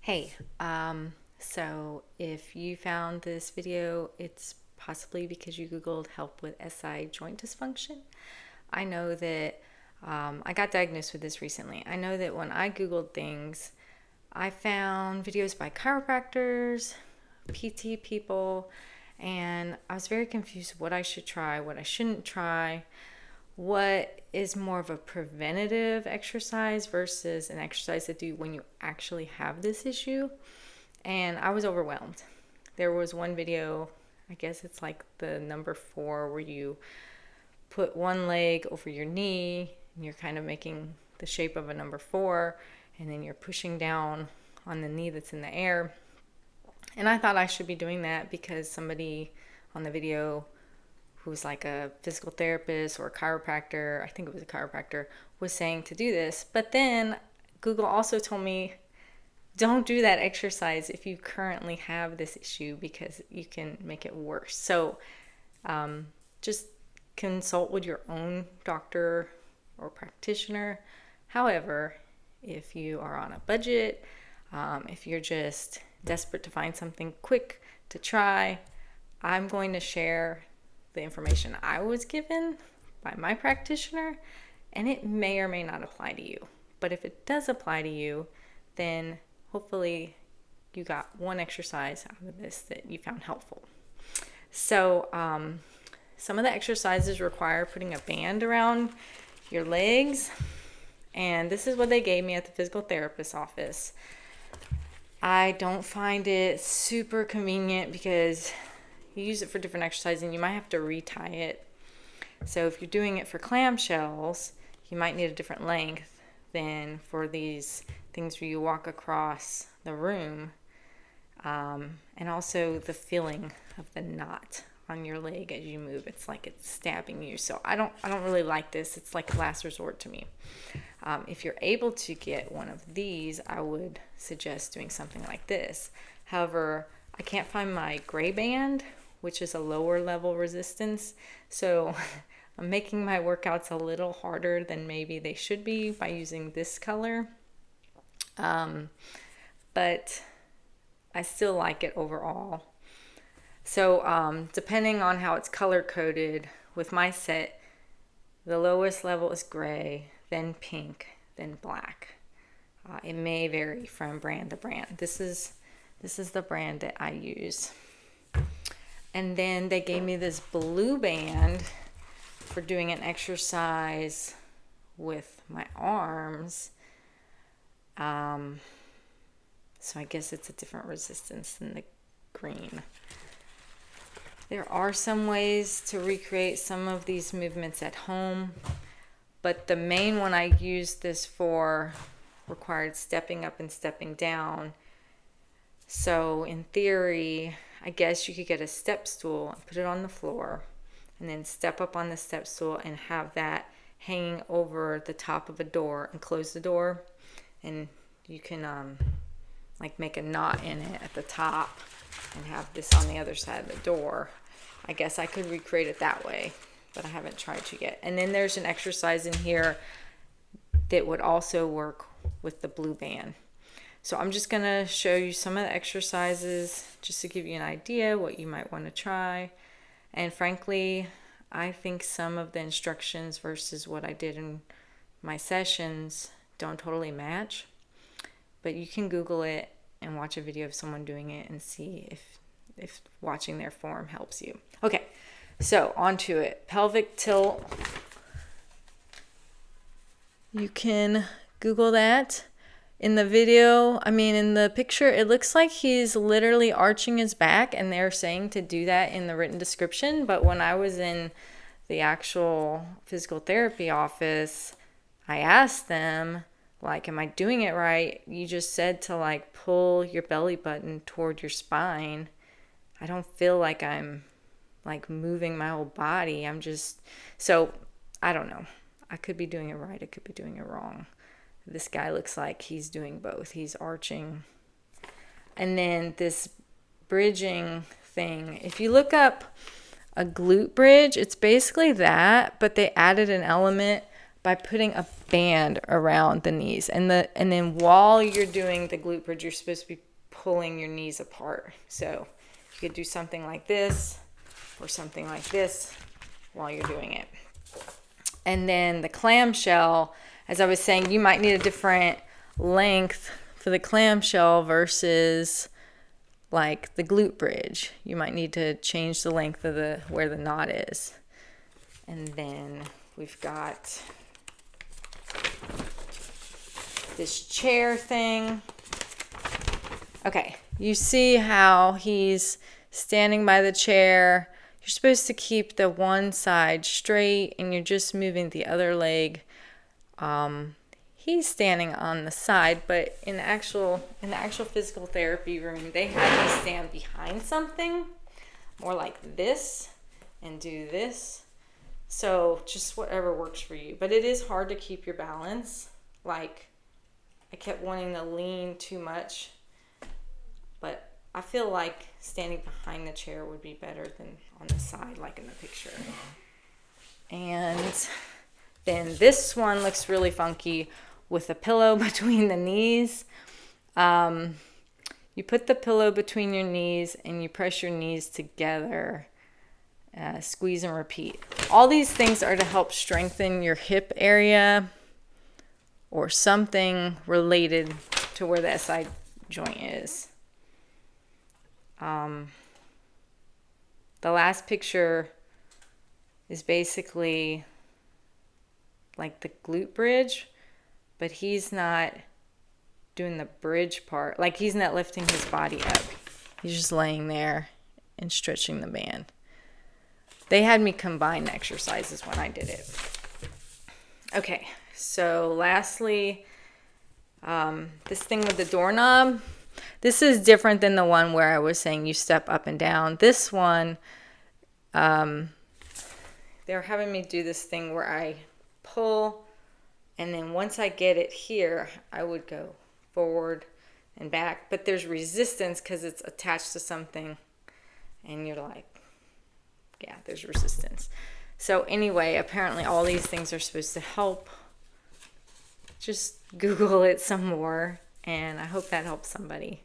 Hey, so if you found this video, it's possibly because you Googled help with SI joint dysfunction. I know that I got diagnosed with this recently. I know that when I Googled things, I found videos by chiropractors, PT people, and I was very confused what I should try, what I shouldn't try, what is more of a preventative exercise versus an exercise to do when you actually have this issue. And I was overwhelmed. There was one video, I guess it's like the number 4, where you put one leg over your knee and you're kind of making the shape of a number 4, and then you're pushing down on the knee that's in the air. And I thought I should be doing that because somebody on the video who's like a physical therapist or a chiropractor, I think it was a chiropractor, was saying to do this. But then Google also told me, don't do that exercise if you currently have this issue because you can make it worse. So just consult with your own doctor or practitioner. However, if you are on a budget, if you're just desperate to find something quick to try, I'm going to share the information I was given by my practitioner, and it may or may not apply to you. But if it does apply to you, then hopefully you got one exercise out of this that you found helpful. So some of the exercises require putting a band around your legs, and this is what they gave me at the physical therapist's office. I don't find it super convenient because you use it for different exercises and you might have to retie it. So if you're doing it for clamshells, you might need a different length than for these things where you walk across the room. And also the feeling of the knot on your leg as you move. It's like it's stabbing you. So I don't really like this. It's like a last resort to me. If you're able to get one of these, I would suggest doing something like this. However, I can't find my gray band, which is a lower level resistance. So I'm making my workouts a little harder than maybe they should be by using this color. But I still like it overall. So depending on how it's color coded, with my set, the lowest level is gray, then pink, then black. It may vary from brand to brand. This is the brand that I use. And then they gave me this blue band for doing an exercise with my arms. So I guess it's a different resistance than the green. There are some ways to recreate some of these movements at home, but the main one I used this for required stepping up and stepping down. So in theory, I guess you could get a step stool and put it on the floor and then step up on the step stool and have that hanging over the top of a door and close the door. And you can like make a knot in it at the top and have this on the other side of the door. I guess I could recreate it that way, but I haven't tried to yet. And then there's an exercise in here that would also work with the blue band. So I'm just going to show you some of the exercises just to give you an idea what you might want to try. And frankly, I think some of the instructions versus what I did in my sessions don't totally match. But you can Google it and watch a video of someone doing it and see if watching their form helps you. Okay, so on to it. Pelvic tilt. You can Google that. In the video, in the picture, it looks like he's literally arching his back, and they're saying to do that in the written description. But when I was in the actual physical therapy office, I asked them, like, am I doing it right? You just said to like pull your belly button toward your spine. I don't feel like I'm like moving my whole body. So I don't know. I could be doing it right. I could be doing it wrong. This guy looks like he's doing both. He's arching. And then this bridging thing, if you look up a glute bridge, it's basically that, but they added an element by putting a band around the knees. And then while you're doing the glute bridge, you're supposed to be pulling your knees apart. So you could do something like this or something like this while you're doing it. And then the clamshell, as I was saying, you might need a different length for the clamshell versus like the glute bridge. You might need to change the length of where the knot is. And then we've got this chair thing. Okay, you see how he's standing by the chair. You're supposed to keep the one side straight and you're just moving the other leg. He's standing on the side, but in the actual physical therapy room, they have me stand behind something, more like this, and do this. So just whatever works for you. But it is hard to keep your balance. Like, I kept wanting to lean too much, but I feel like standing behind the chair would be better than on the side, like in the picture. And then this one looks really funky with a pillow between the knees. You put the pillow between your knees and you press your knees together. Squeeze and repeat. All these things are to help strengthen your hip area or something related to where the SI joint is. The last picture is basically like the glute bridge, but he's not doing the bridge part. Like, he's not lifting his body up. He's just laying there and stretching the band. They had me combine exercises when I did it. Okay, so lastly, this thing with the doorknob. This is different than the one where I was saying you step up and down. This one, they're having me do this thing where I pull, and then once I get it here, I would go forward and back. But there's resistance because it's attached to something, and you're like, yeah, there's resistance. So anyway, apparently all these things are supposed to help. Just Google it some more, and I hope that helps somebody.